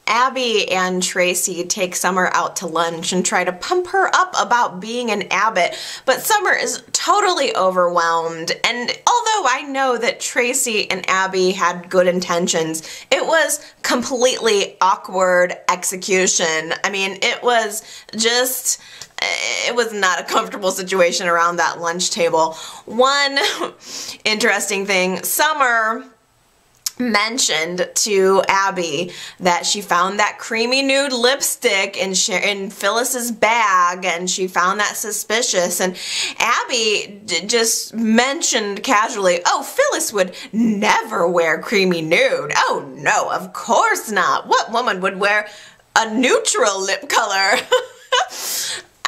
Abby and Tracy take Summer out to lunch and try to pump her up about being an abbot, but Summer is totally overwhelmed. And although I know that Tracy and Abby had good intentions, it was completely awkward execution. I mean, it was not a comfortable situation around that lunch table. One interesting thing, Summer mentioned to Abby that she found that creamy nude lipstick in Phyllis's bag, and she found that suspicious, and Abby just mentioned casually, oh, Phyllis would never wear creamy nude. Oh no, of course not. What woman would wear a neutral lip color?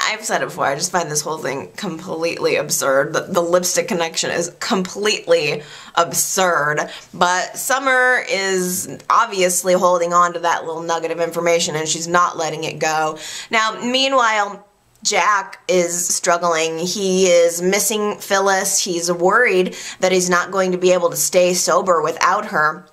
I've said it before, I just find this whole thing completely absurd. The lipstick connection is completely absurd, but Summer is obviously holding on to that little nugget of information, and she's not letting it go. Now, meanwhile, Jack is struggling. He is missing Phyllis. He's worried that he's not going to be able to stay sober without her.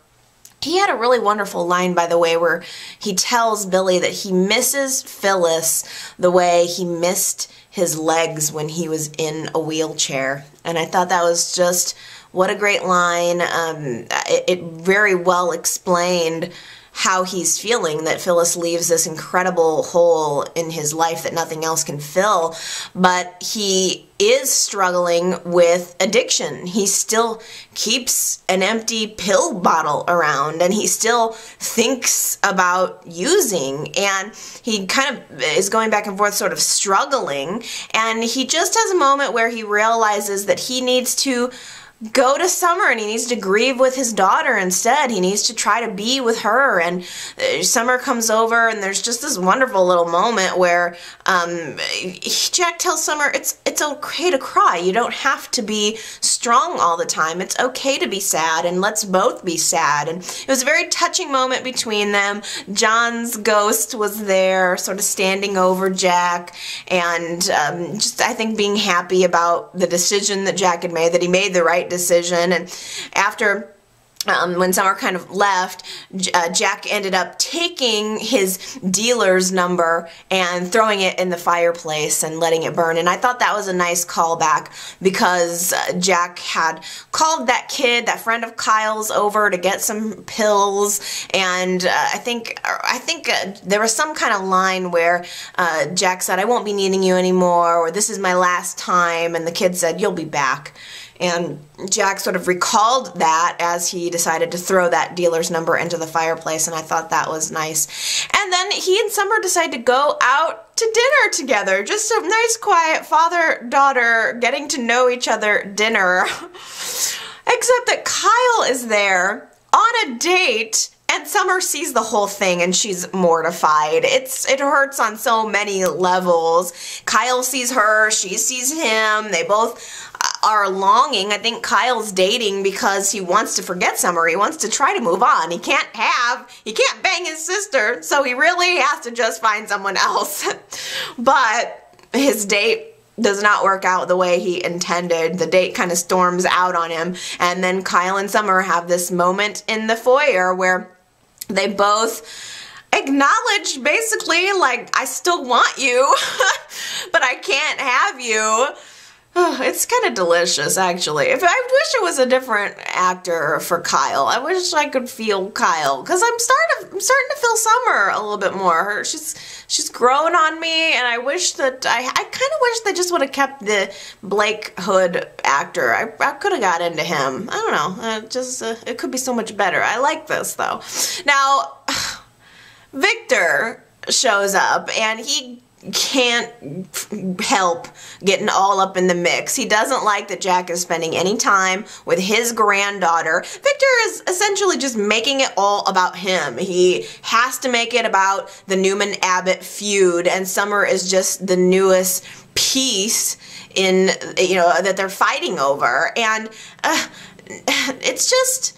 He had a really wonderful line, by the way, where he tells Billy that he misses Phyllis the way he missed his legs when he was in a wheelchair. And I thought that was just, what a great line. It very well explained how he's feeling, that Phyllis leaves this incredible hole in his life that nothing else can fill, but he is struggling with addiction. He still keeps an empty pill bottle around, and he still thinks about using, and he kind of is going back and forth, sort of struggling, and he just has a moment where he realizes that he needs to go to Summer, and he needs to grieve with his daughter instead. He needs to try to be with her, and Summer comes over, and there's just this wonderful little moment where Jack tells Summer it's okay to cry. You don't have to be strong all the time. It's okay to be sad, and let's both be sad. And it was a very touching moment between them. John's ghost was there, sort of standing over Jack, and just, I think, being happy about the decision that Jack had made, that he made the right decision. And after when Summer kind of left, Jack ended up taking his dealer's number and throwing it in the fireplace and letting it burn. And I thought that was a nice callback, because Jack had called that kid, that friend of Kyle's, over to get some pills, and I think there was some kind of line where Jack said, I won't be needing you anymore, or this is my last time, and the kid said, you'll be back. And Jack sort of recalled that as he decided to throw that dealer's number into the fireplace, and I thought that was nice. And then he and Summer decide to go out to dinner together. Just a nice, quiet father-daughter getting to know each other dinner. Except that Kyle is there on a date, and Summer sees the whole thing, and she's mortified. It hurts on so many levels. Kyle sees her, she sees him, they both are longing. I think Kyle's dating because he wants to forget Summer. He wants to try to move on. He can't bang his sister, so he really has to just find someone else. But his date does not work out the way he intended. The date kind of storms out on him, and then Kyle and Summer have this moment in the foyer where they both acknowledge, basically, like, I still want you, but I can't have you. Oh, it's kind of delicious, actually. I wish it was a different actor for Kyle. I wish I could feel Kyle, because I'm starting to feel Summer a little bit more. She's grown on me, and I wish that I kind of wish they just would have kept the Blake Hood actor. I could have got into him. I don't know. It could be so much better. I like this though. Now, Victor shows up, and he can't help getting all up in the mix. He doesn't like that Jack is spending any time with his granddaughter. Victor is essentially just making it all about him. He has to make it about the Newman-Abbott feud, and Summer is just the newest piece in, that they're fighting over. And it's just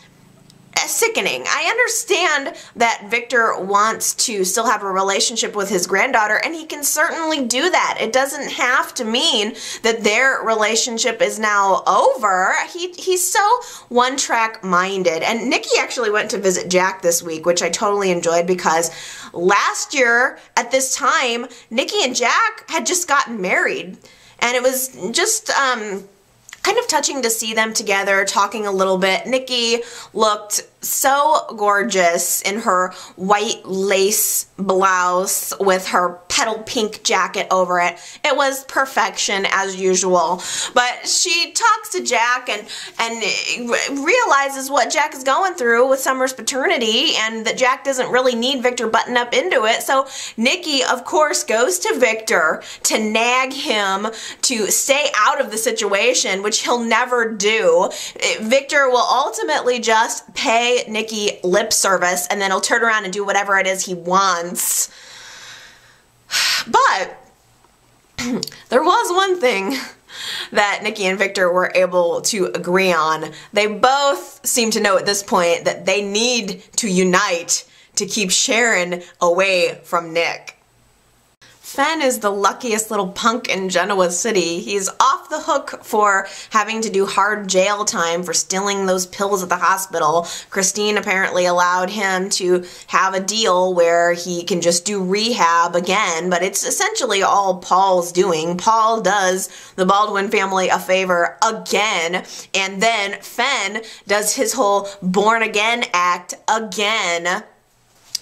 sickening. I understand that Victor wants to still have a relationship with his granddaughter, and he can certainly do that. It doesn't have to mean that their relationship is now over. He's so one-track minded. And Nikki actually went to visit Jack this week, which I totally enjoyed, because last year at this time, Nikki and Jack had just gotten married, and it was just kind of touching to see them together, talking a little bit. Nikki looked so gorgeous in her white lace blouse with her petal pink jacket over it. It was perfection as usual. But she talks to Jack and realizes what Jack is going through with Summer's paternity, and that Jack doesn't really need Victor button up into it. So Nikki, of course, goes to Victor to nag him to stay out of the situation, which he'll never do. Victor will ultimately just pay Nikki lip service, and then he'll turn around and do whatever it is he wants. But there was one thing that Nikki and Victor were able to agree on. They both seem to know at this point that they need to unite to keep Sharon away from Nick. Fenn is the luckiest little punk in Genoa City. He's off the hook for having to do hard jail time for stealing those pills at the hospital. Christine apparently allowed him to have a deal where he can just do rehab again, but it's essentially all Paul's doing. Paul does the Baldwin family a favor again, and then Fenn does his whole born again act again.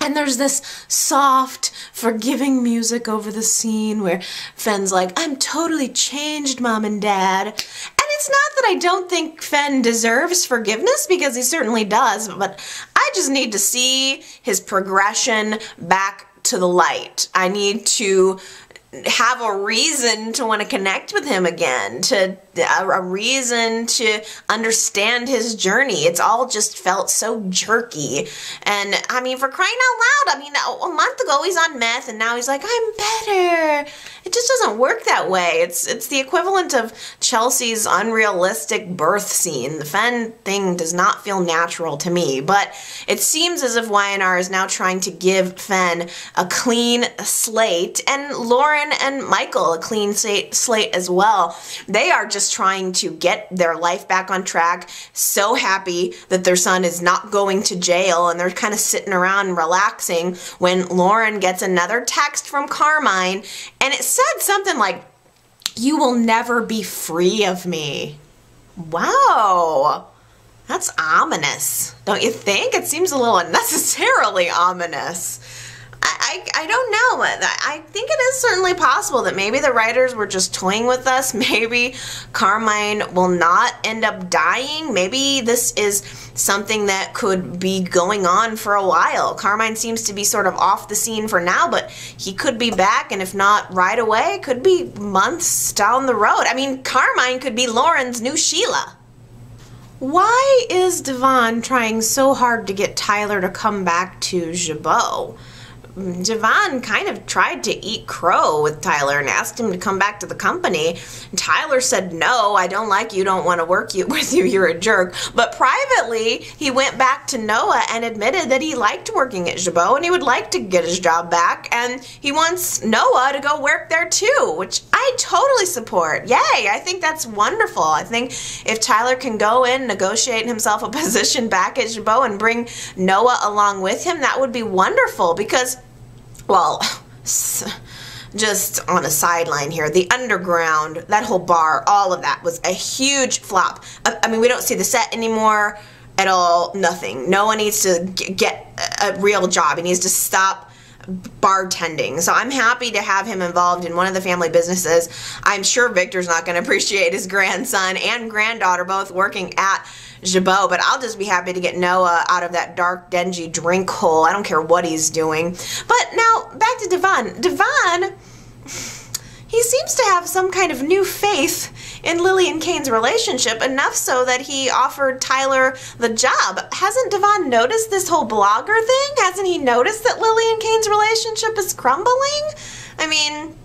And there's this soft, forgiving music over the scene where Fenn's like, I'm totally changed, Mom and Dad. And it's not that I don't think Fenn deserves forgiveness, because he certainly does, but I just need to see his progression back to the light. I need to have a reason to want to connect with him again, a reason to understand his journey. It's all just felt so jerky. And I mean, for crying out loud, I mean, a month ago he's on meth, and now he's like, I'm better. It just doesn't work that way. It's the equivalent of Chelsea's unrealistic birth scene. The Fenn thing does not feel natural to me, but it seems as if Y&R is now trying to give Fenn a clean slate, and Lauren and Michael a clean slate as well. They are just trying to get their life back on track, so happy that their son is not going to jail, and they're kind of sitting around and relaxing when Lauren gets another text from Carmine, and it said something like, "You will never be free of me." Wow. That's ominous, don't you think? It seems a little unnecessarily ominous. I don't know. I think it is certainly possible that maybe the writers were just toying with us. Maybe Carmine will not end up dying. Maybe this is something that could be going on for a while. Carmine seems to be sort of off the scene for now, but he could be back, and if not right away, could be months down the road. I mean, Carmine could be Lauren's new Sheila. Why is Devon trying so hard to get Tyler to come back to Jabot? Devon kind of tried to eat crow with Tyler and asked him to come back to the company. And Tyler said, no, I don't like you, don't want to work with you, you're a jerk. But privately, he went back to Noah and admitted that he liked working at Jabot and he would like to get his job back. And he wants Noah to go work there too, which I totally support. Yay, I think that's wonderful. I think if Tyler can go in, negotiate himself a position back at Jabot and bring Noah along with him, that would be wonderful because, well, just on a sideline here, the underground, that whole bar, all of that was a huge flop. I mean, we don't see the set anymore at all, nothing. No one needs to get a real job. He needs to stop bartending. So I'm happy to have him involved in one of the family businesses. I'm sure Victor's not going to appreciate his grandson and granddaughter both working at Jabot, but I'll just be happy to get Noah out of that dark, dingy drink hole. I don't care what he's doing. But now, back to Devon. Devon, he seems to have some kind of new faith in Lily and Kane's relationship, enough so that he offered Tyler the job. Hasn't Devon noticed this whole blogger thing? Hasn't he noticed that Lily and Kane's relationship is crumbling? I mean,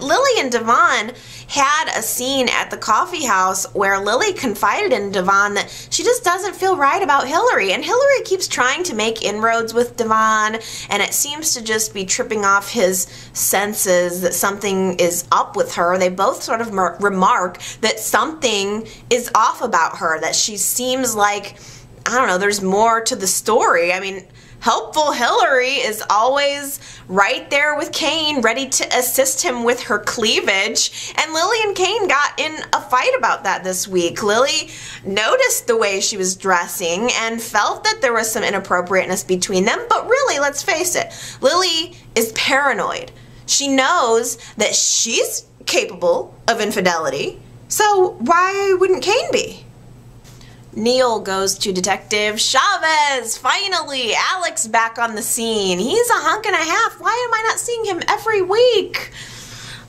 Lily and Devon had a scene at the coffee house where Lily confided in Devon that she just doesn't feel right about Hilary, and Hilary keeps trying to make inroads with Devon, and it seems to just be tripping off his senses that something is up with her. They both sort of remark that something is off about her, that she seems like, I don't know, there's more to the story. I mean, helpful Hilary is always right there with Kane, ready to assist him with her cleavage. And Lily and Kane got in a fight about that this week. Lily noticed the way she was dressing and felt that there was some inappropriateness between them. But really, let's face it, Lily is paranoid. She knows that she's capable of infidelity. So why wouldn't Kane be? Neil goes to Detective Chavez. Finally, Alex back on the scene. He's a hunk and a half. Why am I not seeing him every week?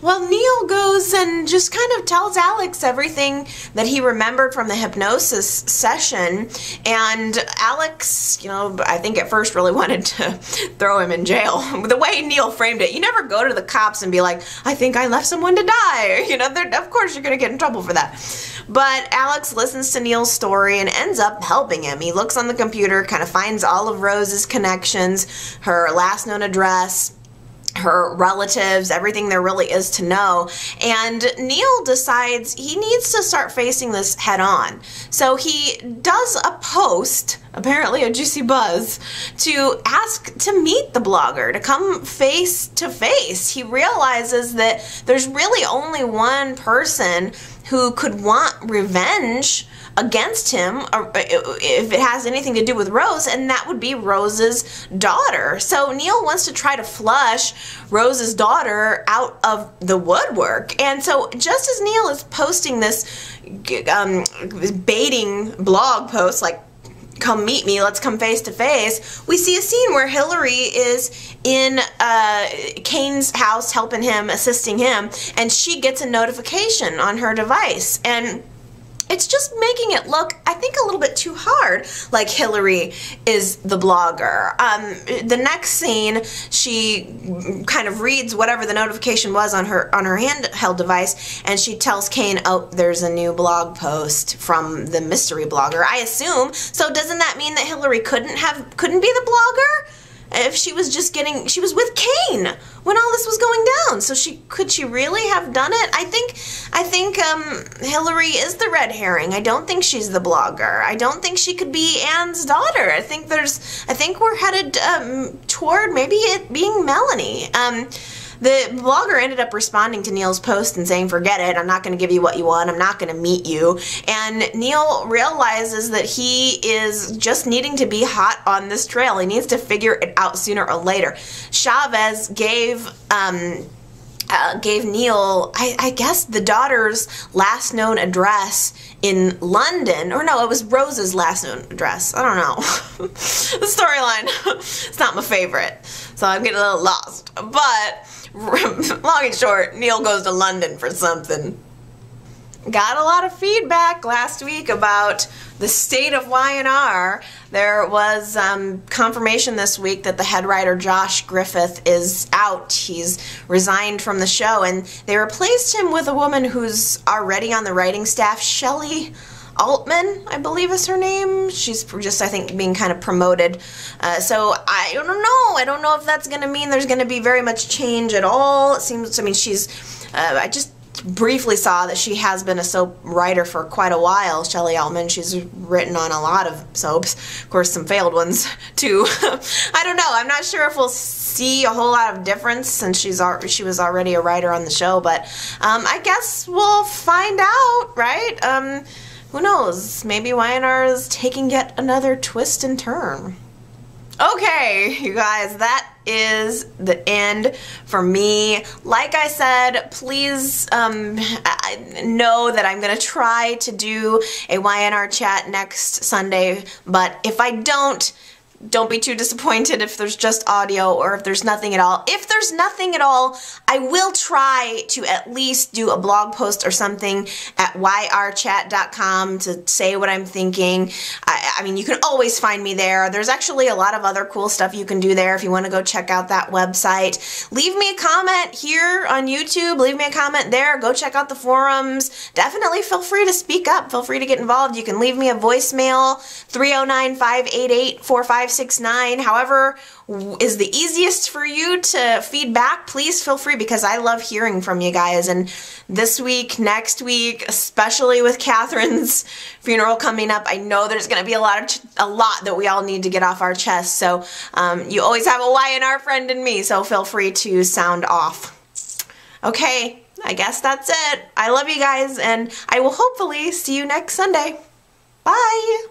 Well, Neil goes and just kind of tells Alex everything that he remembered from the hypnosis session. And Alex, you know, I think at first really wanted to throw him in jail. The way Neil framed it, you never go to the cops and be like, I think I left someone to die. You know, of course you're going to get in trouble for that. But Alex listens to Neil's story and ends up helping him. He looks on the computer, kind of finds all of Rose's connections, her last known address, her relatives, everything there really is to know. And Neil decides he needs to start facing this head on. So he does a post, apparently a juicy buzz, to ask to meet the blogger, to come face to face. He realizes that there's really only one person who could want revenge against him if it has anything to do with Rose, and that would be Rose's daughter. So Neil wants to try to flush Rose's daughter out of the woodwork. And so just as Neil is posting this baiting blog post, like, come meet me, let's come face to face, we see a scene where Hilary is in Kane's house helping him, assisting him, and she gets a notification on her device. And it's just making it look, I think, a little bit too hard, like Hilary is the blogger. The next scene, she kind of reads whatever the notification was on her handheld device, and she tells Kane, oh, there's a new blog post from the mystery blogger, I assume. So doesn't that mean that Hilary couldn't be the blogger? If she was just she was with Kane when all this was going down. So could she really have done it? I think Hilary is the red herring. I don't think she's the blogger. I don't think she could be Anne's daughter. I think we're headed toward maybe it being Melanie. The blogger ended up responding to Neil's post and saying, forget it, I'm not going to give you what you want, I'm not going to meet you. And Neil realizes that he is just needing to be hot on this trail. He needs to figure it out sooner or later. Chavez gave Neil, I guess, the daughter's last known address in London. Or no, it was Rose's last known address. I don't know. The storyline, it's not my favorite, so I'm getting a little lost. But long and short, Neil goes to London for something. Got a lot of feedback last week about the state of Y&R. There was confirmation this week that the head writer Josh Griffith is out. He's resigned from the show, and they replaced him with a woman who's already on the writing staff, Shelly. Altman, I believe is her name. She's just, I think, being kind of promoted. So I don't know. I don't know if that's going to mean there's going to be very much change at all. It seems, I mean, I just briefly saw that she has been a soap writer for quite a while, Shelly Altman. She's written on a lot of soaps, of course some failed ones too. I don't know, I'm not sure if we'll see a whole lot of difference since she was already a writer on the show, but I guess we'll find out, right? Who knows? Maybe Y&R is taking yet another twist and turn. Okay, you guys, that is the end for me. Like I said, please know that I'm going to try to do a Y&R chat next Sunday, but if I don't be too disappointed if there's just audio or if there's nothing at all. If there's nothing at all, I will try to at least do a blog post or something at yrchat.com to say what I'm thinking. I mean, you can always find me there. There's actually a lot of other cool stuff you can do there if you want to go check out that website. Leave me a comment here on YouTube. Leave me a comment there. Go check out the forums. Definitely feel free to speak up. Feel free to get involved. You can leave me a voicemail, 309-588-4569. However is the easiest for you to feedback. Please feel free, because I love hearing from you guys. And this week, next week, especially with Catherine's funeral coming up, I know there's going to be a lot that we all need to get off our chest. So you always have a Y&R friend in me, so feel free to sound off. Okay, I guess that's it. I love you guys, and I will hopefully see you next Sunday. Bye!